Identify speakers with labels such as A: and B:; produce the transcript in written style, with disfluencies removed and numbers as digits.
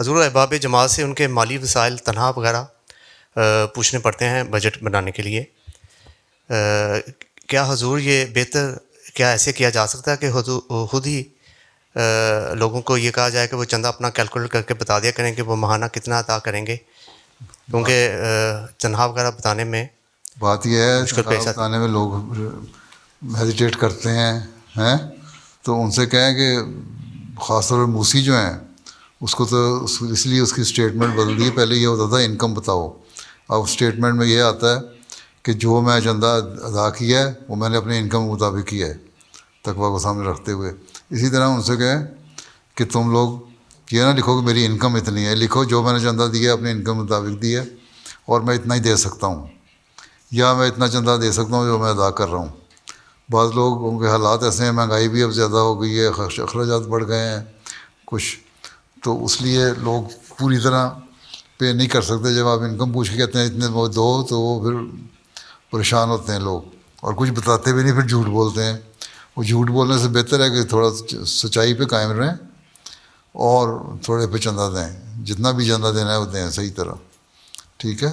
A: حضور احباب جماعت سے ان کے مالی وسائل تنخواہ وغیرہ پوچھنے پڑتے ہیں بجٹ بنانے کے لیے. کیا حضور یہ بہتر کیا ایسے کیا جا سکتا ہے کہ خود ہی لوگوں کو یہ کہا جائے کہ وہ چندہ اپنا کیلکولیٹ کر کے بتا دیا کریں کہ وہ ماہانہ کتنا عطا کریں گے؟ کیونکہ تنخواہ وغیرہ بتانے میں
B: بات یہ ہے
A: مشکل پیش آتی
B: بتانے میں لوگ ہیزیٹیٹ کرتے ہیں تو ان سے کہیں کہ خاص طور پر موسی جو ہیں اس کو تو اس لیے اس کی اسٹیٹمنٹ بدل دی. پہلے یہ ہوتا تھا انکم بتاؤ، اب اسٹیٹمنٹ میں یہ آتا ہے کہ جو میں چندہ ادا کیا ہے وہ میں نے اپنے انکم کے مطابق کیا ہے، تقویٰ کو سامنے رکھتے ہوئے. اسی طرح ان سے کہیں کہ تم لوگ یہ نہ لکھو کہ میری انکم اتنی ہے، لکھو جو میں نے چندہ دیا ہے اپنے انکم کے مطابق دیا ہے اور میں اتنا ہی دے سکتا ہوں، یا میں اتنا چندہ دے سکتا ہوں جو میں ادا کر رہا ہوں. بعض لوگ ان کے حالات ایسے ہیں، مہنگائی بھی اب زیادہ ہو گئی ہے، اخراجات بڑھ گئے ہیں کچھ، تو اس لیے لوگ پوری طرح پے نہیں کر سکتے. جب آپ انکم پوچھ کے کہتے ہیں اتنے وہ دو تو وہ پھر پریشان ہوتے ہیں لوگ، اور کچھ بتاتے بھی نہیں، پھر جھوٹ بولتے ہیں. وہ جھوٹ بولنے سے بہتر ہے کہ تھوڑا سچائی پہ قائم رہیں اور تھوڑے پہ چندہ دیں، جتنا بھی چندہ دینا ہے وہ دیں صحیح طرح. ٹھیک ہے.